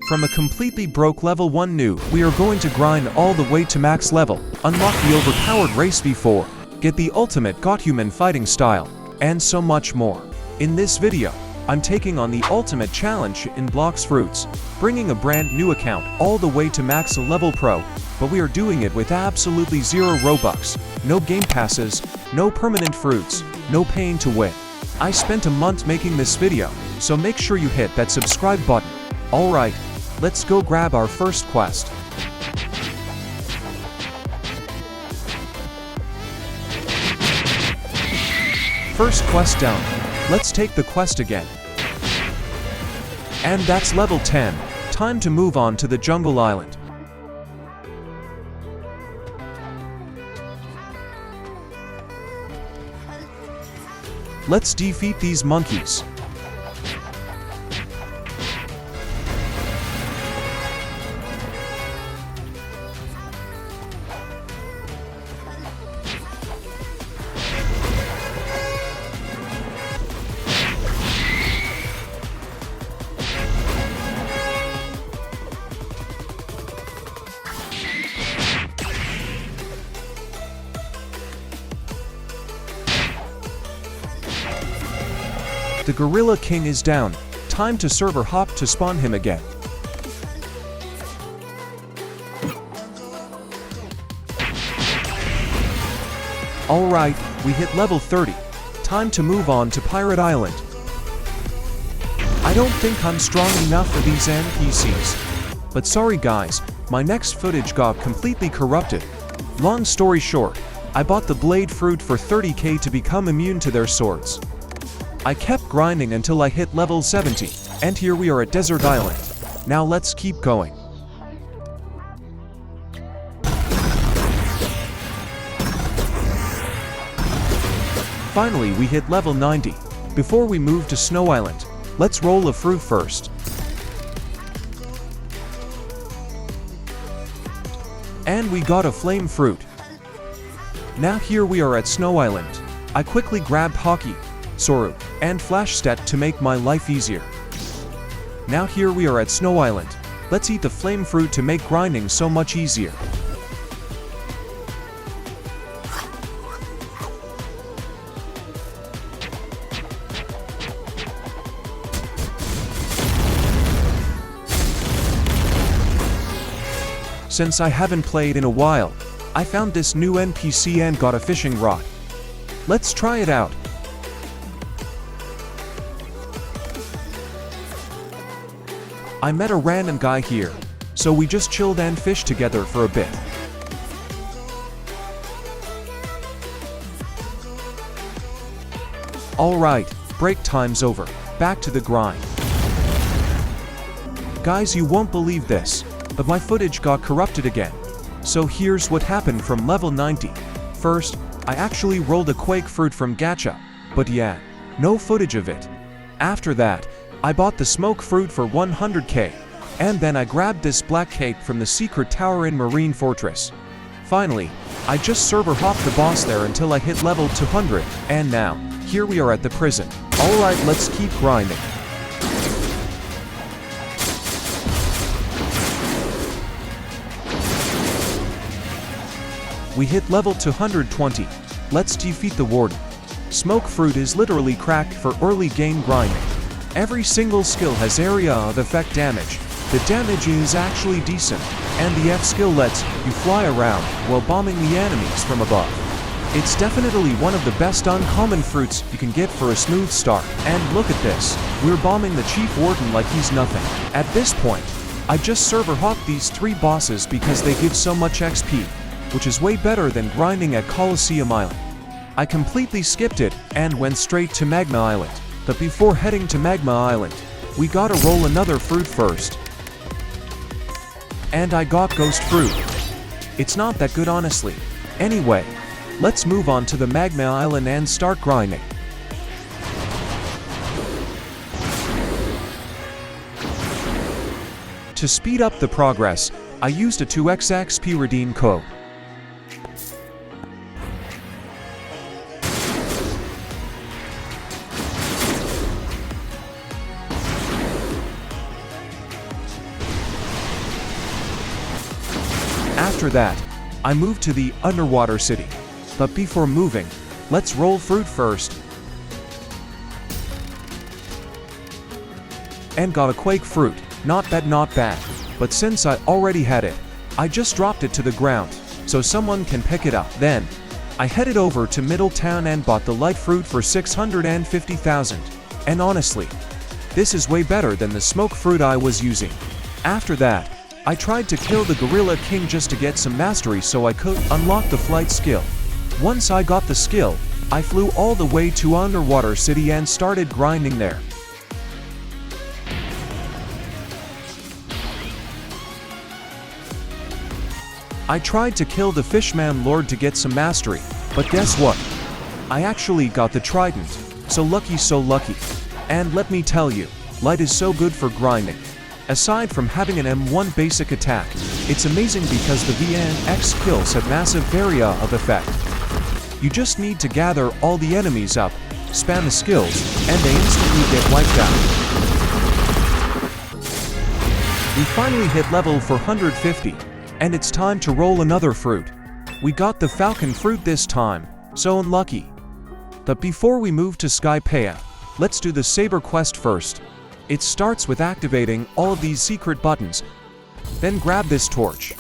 From a completely broke level 1 noob, we are going to grind all the way to max level, unlock the overpowered race v4, get the ultimate godhuman fighting style, and so much more. In this video, I'm taking on the ultimate challenge in Blox Fruits, bringing a brand new account all the way to max level pro, but we are doing it with absolutely zero Robux, no game passes, no permanent fruits, no paying to win. I spent a month making this video, so make sure you hit that subscribe button. Alright, let's go grab our first quest. First quest down. Let's take the quest again. And that's level 10. Time to move on to the jungle island. Let's defeat these monkeys. The Gorilla King is down. Time to server hop to spawn him again. Alright, we hit level 30. Time to move on to Pirate Island. I don't think I'm strong enough for these NPCs. But sorry guys, my next footage got completely corrupted. Long story short, I bought the blade fruit for 30k to become immune to their swords. I kept grinding until I hit level 70, and here we are at Desert Island. Now let's keep going. Finally, we hit level 90. Before we move to Snow Island, let's roll a fruit first. And we got a flame fruit. Now here we are at Snow Island. I quickly grabbed Hockey, Soru, and Flash Stat to make my life easier. Now here we are at Snow Island. Let's eat the flame fruit to make grinding so much easier. Since I haven't played in a while, I found this new NPC and got a fishing rod. Let's try it out. I met a random guy here, so we just chilled and fished together for a bit. Alright, break time's over. Back to the grind. Guys, you won't believe this, but my footage got corrupted again. So here's what happened from level 90. First, I actually rolled a quake fruit from Gacha, but yeah, no footage of it. After that, I bought the smoke fruit for 100k, and then I grabbed this black cape from the secret tower in Marine Fortress. Finally, I just server hopped the boss there until I hit level 200, and now, here we are at the prison. Alright, let's keep grinding. We hit level 220. Let's defeat the warden. Smoke fruit is literally cracked for early game grinding. Every single skill has area of effect damage. The damage is actually decent, and the F skill lets you fly around while bombing the enemies from above. It's definitely one of the best uncommon fruits you can get for a smooth start. And look at this, we're bombing the chief warden like he's nothing. At this point, I just server hop these 3 bosses because they give so much XP, which is way better than grinding at Colosseum Island. I completely skipped it and went straight to Magma Island. But before heading to Magma Island, we gotta roll another fruit first. And I got Ghost Fruit. It's not that good honestly. Anyway, let's move on to the Magma Island and start grinding. To speed up the progress, I used a 2x XP redeem code. After that, I moved to the underwater city. But before moving, let's roll fruit first. And got a quake fruit. Not bad, not bad. But since I already had it, I just dropped it to the ground, so someone can pick it up. Then, I headed over to Middletown and bought the light fruit for 650,000. And honestly, this is way better than the smoke fruit I was using. After that, I tried to kill the Gorilla King just to get some mastery so I could unlock the flight skill. Once I got the skill, I flew all the way to Underwater City and started grinding there. I tried to kill the Fishman Lord to get some mastery, but guess what? I actually got the Trident, so lucky so lucky. And let me tell you, light is so good for grinding. Aside from having an M1 basic attack, it's amazing because the VNX skills have massive area of effect. You just need to gather all the enemies up, spam the skills, and they instantly get wiped out. We finally hit level 450. And it's time to roll another fruit. We got the Falcon fruit this time, so unlucky. But before we move to Skypea, let's do the Saber quest first. It starts with activating all of these secret buttons. Then grab this torch.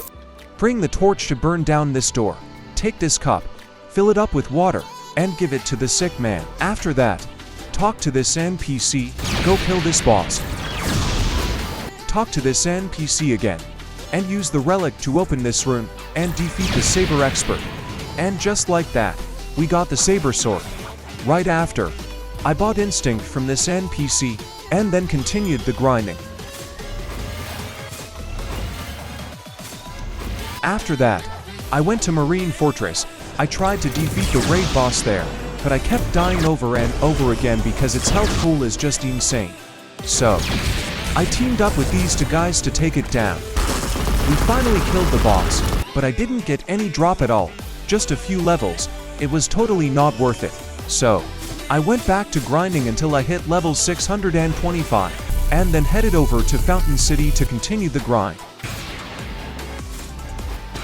Bring the torch to burn down this door. Take this cup, fill it up with water, and give it to the sick man. After that, talk to this NPC, go kill this boss. Talk to this NPC again, and use the relic to open this room and defeat the Saber expert. And just like that, we got the Saber sword. Right after, I bought Instinct from this NPC and then continued the grinding. After that, I went to Marine Fortress. I tried to defeat the raid boss there, but I kept dying over and over again because its health pool is just insane. So, I teamed up with these two guys to take it down. We finally killed the boss, but I didn't get any drop at all, just a few levels. It was totally not worth it. So, I went back to grinding until I hit level 625, and then headed over to Fountain City to continue the grind.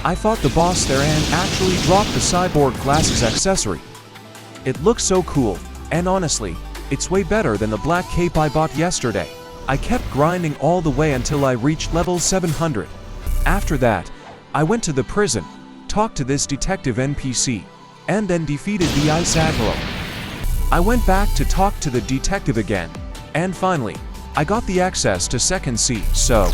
I fought the boss there and actually dropped the cyborg glasses accessory. It looks so cool, and honestly, it's way better than the black cape I bought yesterday. I kept grinding all the way until I reached level 700. After that, I went to the prison, talked to this detective NPC, and then defeated the Ice Aggro. I went back to talk to the detective again, and finally, I got the access to Second Sea, so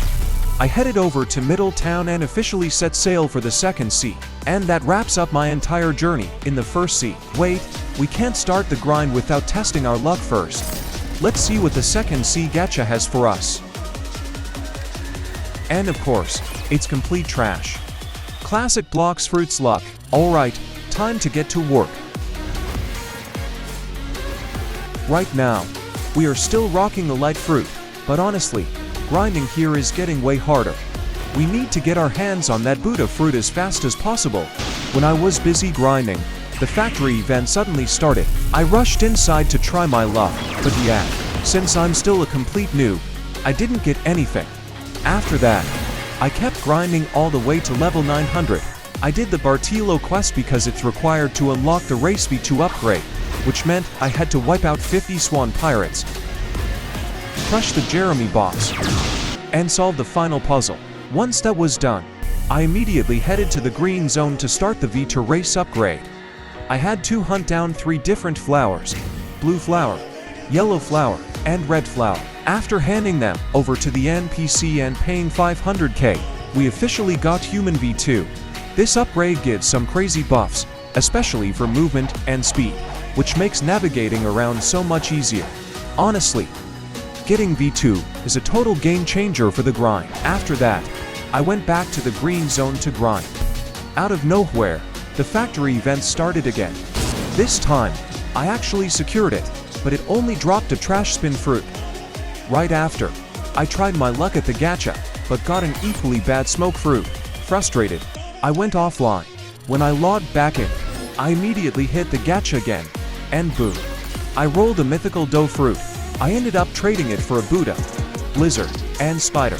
I headed over to Middletown and officially set sail for the Second Sea. And that wraps up my entire journey in the First Sea. Wait, we can't start the grind without testing our luck first. Let's see what the Second Sea gacha has for us. And of course, it's complete trash. Classic Blox Fruits luck. Alright, time to get to work. Right now, we are still rocking the light fruit, but honestly, grinding here is getting way harder. We need to get our hands on that Buddha fruit as fast as possible. When I was busy grinding, the factory event suddenly started. I rushed inside to try my luck, but yeah, since I'm still a complete noob, I didn't get anything. After that, I kept grinding all the way to level 900. I did the Bartilo quest because it's required to unlock the Race V2 upgrade, which meant I had to wipe out 50 Swan Pirates, crush the Jeremy boss, and solve the final puzzle. Once that was done, I immediately headed to the green zone to start the V2 race upgrade. I had to hunt down 3 different flowers: blue flower, yellow flower, and red flower. After handing them over to the NPC and paying 500k, we officially got Human V2. This upgrade gives some crazy buffs, especially for movement and speed, which makes navigating around so much easier. Honestly, getting V2 is a total game changer for the grind. After that, I went back to the green zone to grind. Out of nowhere, the factory event started again. This time, I actually secured it, but it only dropped a trash spin fruit. Right after, I tried my luck at the gacha, but got an equally bad smoke fruit. Frustrated, I went offline. When I logged back in, I immediately hit the gacha again, and boom, I rolled a mythical dough fruit. I ended up trading it for a Buddha, Blizzard, and Spider.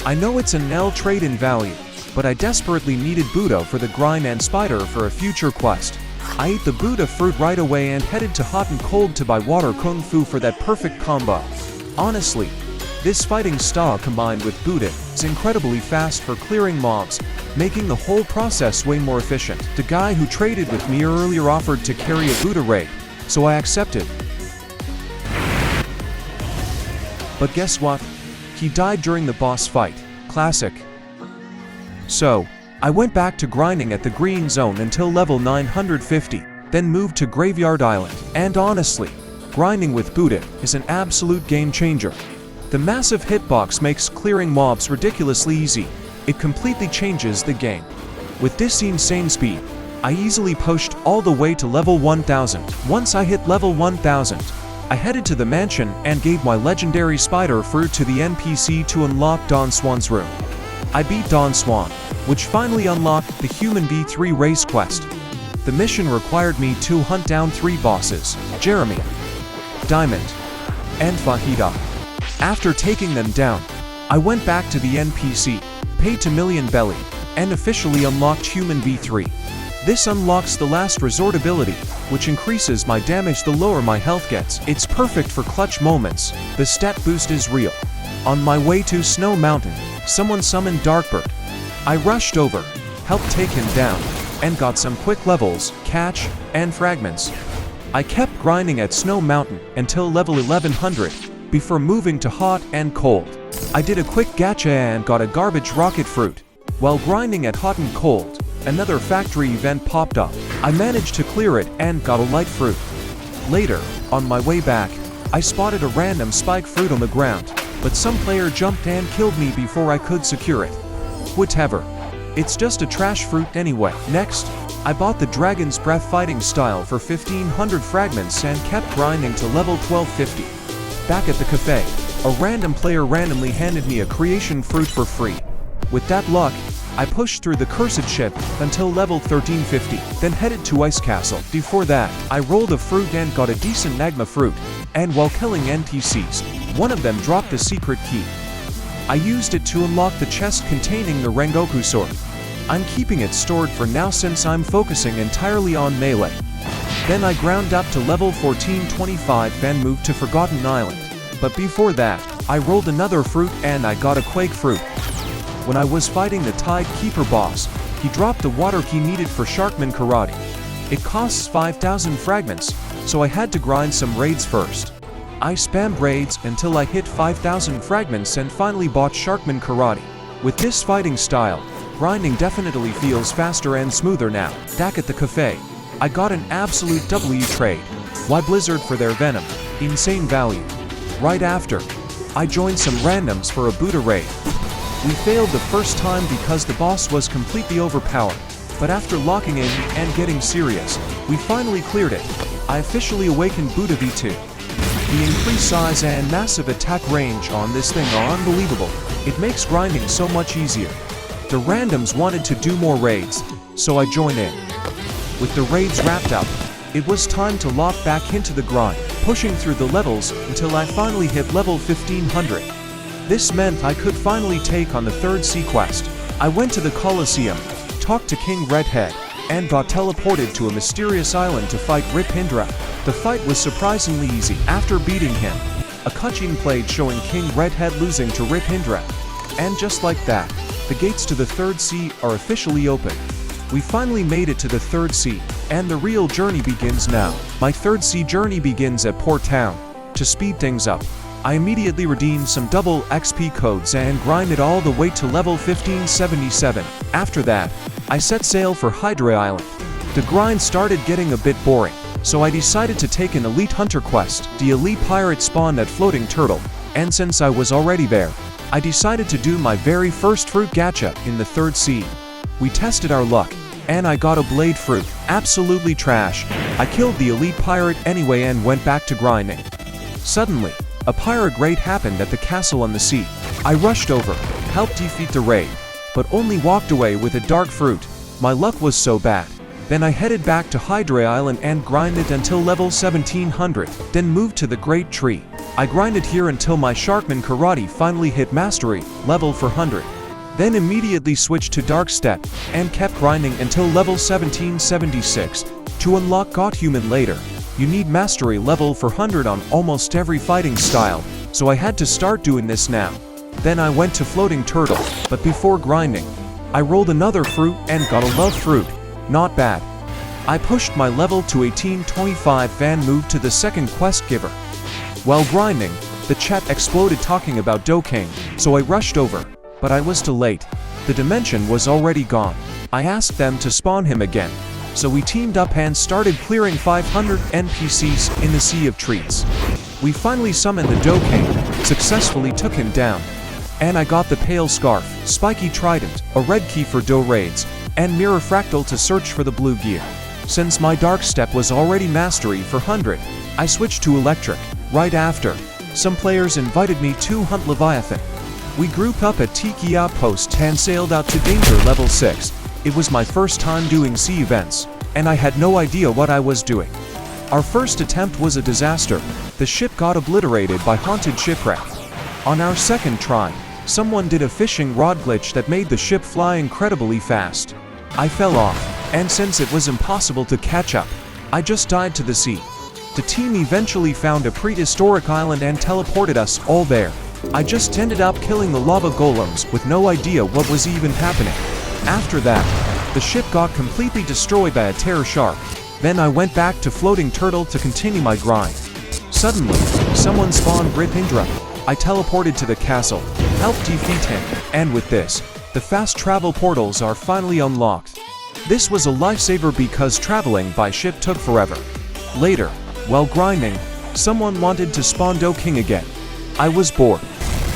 I know it's an L trade in value, but I desperately needed Buddha for the grind and spider for a future quest. I ate the Buddha fruit right away and headed to hot and cold to buy water kung fu for that perfect combo. Honestly, this fighting style combined with Buddha is incredibly fast for clearing mobs, making the whole process way more efficient. The guy who traded with me earlier offered to carry a Buddha raid, so I accepted. But guess what? He died during the boss fight. Classic. So, I went back to grinding at the green zone until level 950, then moved to Graveyard Island. And honestly, grinding with Buddha is an absolute game changer. The massive hitbox makes clearing mobs ridiculously easy. It completely changes the game. With this insane speed, I easily pushed all the way to level 1000. Once I hit level 1000, I headed to the mansion and gave my legendary spider fruit to the NPC to unlock Don Swan's room. I beat Don Swan, which finally unlocked the Human V3 race quest. The mission required me to hunt down 3 bosses, Jeremy, Diamond, and Fahida. After taking them down, I went back to the NPC, paid to Million Belly, and officially unlocked Human V3. This unlocks the last resort ability, which increases my damage the lower my health gets. It's perfect for clutch moments. The stat boost is real. On my way to Snow Mountain, someone summoned Darkbird. I rushed over, helped take him down, and got some quick levels, catch, and fragments. I kept grinding at Snow Mountain until level 1100, before moving to hot and cold. I did a quick gacha and got a garbage rocket fruit. While grinding at hot and cold, another factory event popped up. I managed to clear it and got a light fruit. Later, on my way back, I spotted a random spike fruit on the ground, but some player jumped and killed me before I could secure it. Whatever. It's just a trash fruit anyway. Next, I bought the Dragon's Breath fighting style for 1500 fragments and kept grinding to level 1250. Back at the cafe, a random player randomly handed me a creation fruit for free. With that luck, I pushed through the cursed ship until level 1350, then headed to Ice Castle. Before that, I rolled a fruit and got a decent Nagma fruit, and while killing NPCs, one of them dropped a secret key. I used it to unlock the chest containing the Rengoku sword. I'm keeping it stored for now since I'm focusing entirely on melee. Then I ground up to level 1425 and moved to Forgotten Island. But before that, I rolled another fruit and I got a Quake fruit. When I was fighting the Tide Keeper boss, he dropped the water key needed for Sharkman Karate. It costs 5000 fragments, so I had to grind some raids first. I spammed raids until I hit 5000 fragments and finally bought Sharkman Karate. With this fighting style, grinding definitely feels faster and smoother now. Back at the cafe, I got an absolute W trade. Why Blizzard for their Venom? Insane value. Right after, I joined some randoms for a Buddha raid. We failed the first time because the boss was completely overpowered, but after locking in and getting serious, we finally cleared it. I officially awakened Buddha V2. The increased size and massive attack range on this thing are unbelievable. It makes grinding so much easier. The randoms wanted to do more raids, so I joined in. With the raids wrapped up, it was time to lock back into the grind, pushing through the levels until I finally hit level 1500. This meant I could finally take on the 3rd sea quest. I went to the Colosseum, talked to King Redhead, and got teleported to a mysterious island to fight Rip Hindra. The fight was surprisingly easy. After beating him, a cutscene played showing King Redhead losing to Rip Hindra. And just like that, the gates to the 3rd sea are officially open. We finally made it to the 3rd sea, and the real journey begins now. My 3rd sea journey begins at Port Town. To speed things up, I immediately redeemed some double XP codes and grinded all the way to level 1577. After that, I set sail for Hydra Island. The grind started getting a bit boring, so I decided to take an Elite Hunter quest. The Elite Pirate spawned at Floating Turtle, and since I was already there, I decided to do my very first fruit gacha in the 3rd sea. We tested our luck, and I got a Blade fruit. Absolutely trash. I killed the Elite Pirate anyway and went back to grinding. Suddenly, a pirate raid happened at the castle on the sea. I rushed over, helped defeat the raid, but only walked away with a dark fruit. My luck was so bad. Then I headed back to Hydra Island and grinded until level 1700, then moved to the Great Tree. I grinded here until my Sharkman Karate finally hit mastery, level 400. then immediately switched to Dark Step, and kept grinding until level 1776. To unlock God Human later, you need mastery level 400 on almost every fighting style, so I had to start doing this now. Then I went to Floating Turtle, but before grinding, I rolled another fruit and got a love fruit. Not bad. I pushed my level to 1825 and moved to the second quest giver. While grinding, the chat exploded talking about Dokane, so I rushed over, but I was too late. The dimension was already gone. I asked them to spawn him again, so we teamed up and started clearing 500 NPCs in the Sea of Treats. We finally summoned the Dokane, successfully took him down, and I got the Pale Scarf, Spiky Trident, a red key for Do Raids, and Mirror Fractal to search for the blue gear. Since my Dark Step was already mastery for 100, I switched to Electric. Right after, some players invited me to hunt Leviathan. We grouped up at Tiki Outpost and sailed out to Danger level 6. It was my first time doing sea events, and I had no idea what I was doing. Our first attempt was a disaster. The ship got obliterated by Haunted Shipwreck. On our second try, someone did a fishing rod glitch that made the ship fly incredibly fast. I fell off, and since it was impossible to catch up, I just died to the sea. The team eventually found a prehistoric island and teleported us all there. I just ended up killing the lava golems with no idea what was even happening. After that, the ship got completely destroyed by a terror shark. Then I went back to Floating Turtle to continue my grind. Suddenly, someone spawned Ripindra. I teleported to the castle, helped defeat him, and with this, the fast travel portals are finally unlocked. This was a lifesaver because traveling by ship took forever. Later, while grinding, someone wanted to spawn Dokane again. I was bored,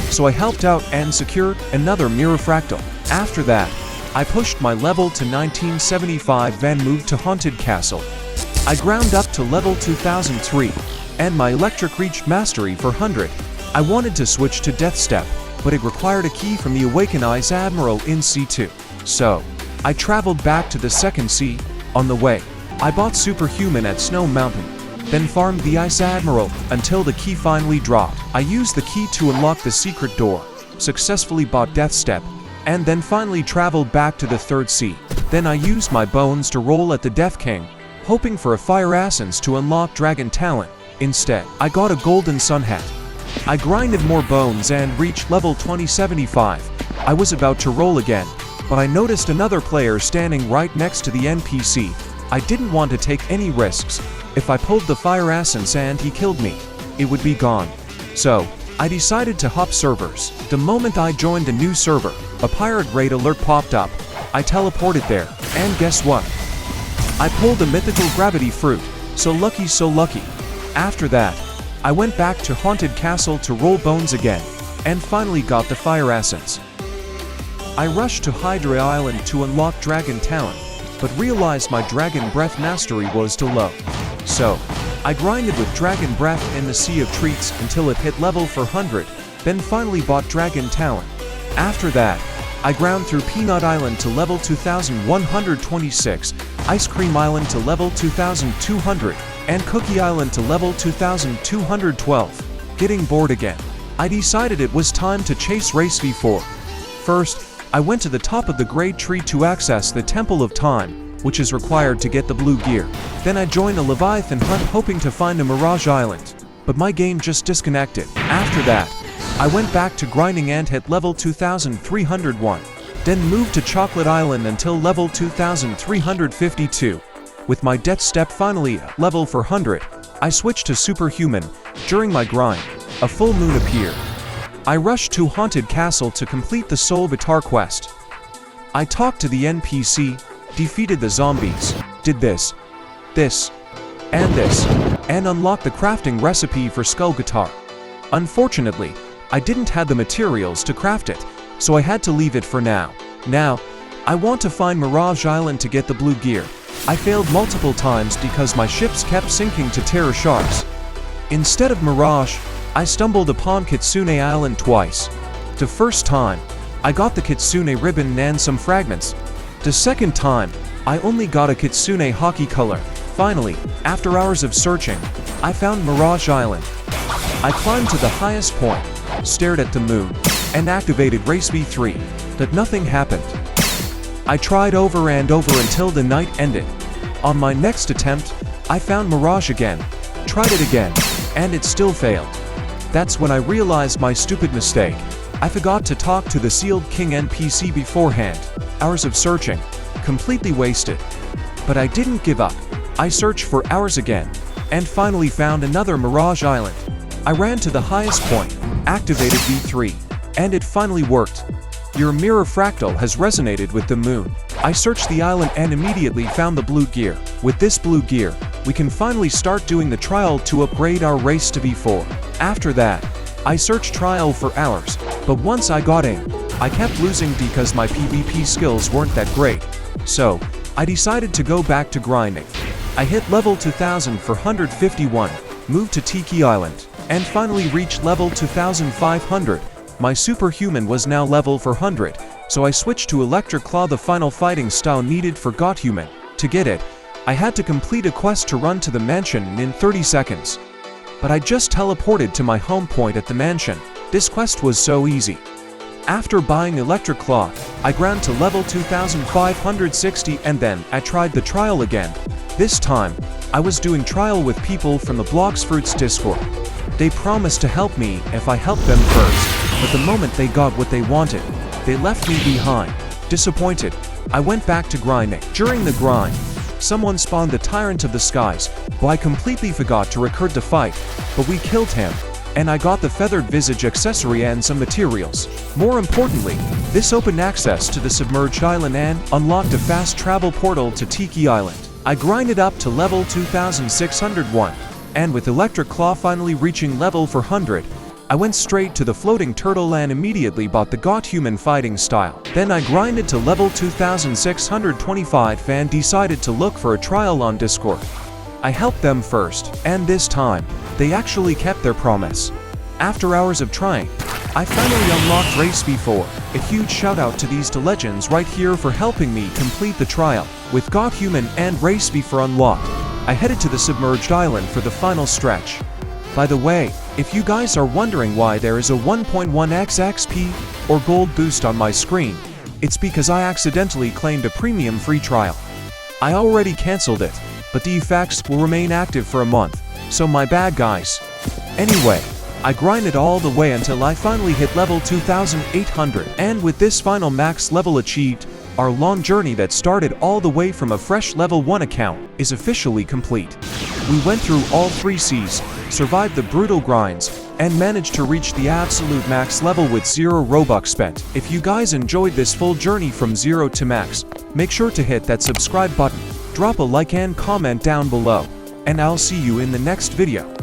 so I helped out and secured another Mirror Fractal. After that, I pushed my level to 1975 and moved to Haunted Castle. I ground up to level 2003, and my Electric reached mastery for 100. I wanted to switch to Death Step, but it required a key from the Awakened Ice Admiral in C2. So, I traveled back to the second sea. On the way, I bought Superhuman at Snow Mountain, then farmed the Ice Admiral until the key finally dropped. I used the key to unlock the secret door, successfully bought Death Step, and then finally traveled back to the third sea. Then I used my bones to roll at the Death King, hoping for a Fire Essence to unlock Dragon Talent. Instead, I got a Golden Sun Hat. I grinded more bones and reached level 2075. I was about to roll again, but I noticed another player standing right next to the NPC. I didn't want to take any risks. If I pulled the Fire Essence and he killed me, it would be gone. So, I decided to hop servers. The moment I joined a new server, a pirate raid alert popped up. I teleported there, and guess what? I pulled a mythical gravity fruit. So lucky, so lucky. After that, I went back to Haunted Castle to roll bones again, and finally got the Fire Essence. I rushed to Hydra Island to unlock Dragon Talent, but realized my Dragon Breath mastery was too low. So, I grinded with Dragon Breath in the Sea of Treats until it hit level 400, then finally bought Dragon Talent. After that, I ground through Peanut Island to level 2126, Ice Cream Island to level 2200, and Cookie Island to level 2212. Getting bored again, I decided it was time to chase Race V4. First, I went to the top of the Great Tree to access the Temple of Time, which is required to get the blue gear. Then I joined a Leviathan hunt hoping to find a Mirage Island, but my game just disconnected. After that, I went back to grinding and hit level 2301, then moved to Chocolate Island until level 2352. With my Death Step finally at level 400, I switched to Superhuman. During my grind, a full moon appeared. I rushed to Haunted Castle to complete the Soul Vitar quest. I talked to the NPC, defeated the zombies, did this, and unlocked the crafting recipe for Skull Guitar. Unfortunately, I didn't have the materials to craft it, so I had to leave it for now. Now, I want to find Mirage Island to get the blue gear. I failed multiple times because my ships kept sinking to terror sharks. Instead of Mirage, I stumbled upon Kitsune Island twice. The first time, I got the Kitsune ribbon and some fragments. The second time, I only got a Kitsune hockey color. Finally, after hours of searching, I found Mirage Island. I climbed to the highest point, stared at the moon, and activated Race V3. but nothing happened. I tried over and over until the night ended. On my next attempt, I found Mirage again, tried it again, and it still failed. That's when I realized my stupid mistake. I forgot to talk to the Sealed King NPC beforehand. Hours of searching, completely wasted. But I didn't give up. I searched for hours again, and finally found another Mirage Island. I ran to the highest point, activated V3, and it finally worked. Your mirror fractal has resonated with the moon. I searched the island and immediately found the blue gear. With this blue gear, we can finally start doing the trial to upgrade our race to V4. After that, I searched trial for hours, but once I got in, I kept losing because my PvP skills weren't that great. So, I decided to go back to grinding. I hit level 2451, moved to Tiki Island, and finally reached level 2500. My superhuman was now level 400, so I switched to Electric Claw, the final fighting style needed for Godhuman. To get it, I had to complete a quest to run to the mansion in 30 seconds. But I just teleported to my home point at the mansion. This quest was so easy. After buying Electric Claw, I ground to level 2560 and then I tried the trial again. This time, I was doing trial with people from the Blox Fruits Discord. They promised to help me if I helped them first. But the moment they got what they wanted, they left me behind. Disappointed, I went back to grinding. During the grind, someone spawned the Tyrant of the Skies, who I completely forgot to record the fight, but we killed him, and I got the Feathered Visage accessory and some materials. More importantly, this opened access to the Submerged Island and unlocked a fast travel portal to Tiki Island. I grinded up to level 2601, and with Electric Claw finally reaching level 400, I went straight to the Floating Turtle and immediately bought the Godhuman fighting style. Then I grinded to level 2625 and decided to look for a trial on Discord. I helped them first, and this time, they actually kept their promise. After hours of trying, I finally unlocked Race V4. A huge shout out to these two legends right here for helping me complete the trial. With Godhuman and Race V4 unlocked, I headed to the Submerged Island for the final stretch. By the way, if you guys are wondering why there is a 1.1x XP or gold boost on my screen, it's because I accidentally claimed a premium free trial. I already cancelled it, but the effects will remain active for a month, so my bad guys. Anyway, I grinded all the way until I finally hit level 2800, and with this final max level achieved, our long journey that started all the way from a fresh level 1 account is officially complete. We went through all 3 seas, survived the brutal grinds, and managed to reach the absolute max level with 0 Robux spent. If you guys enjoyed this full journey from 0 to max, make sure to hit that subscribe button, drop a like and comment down below, and I'll see you in the next video.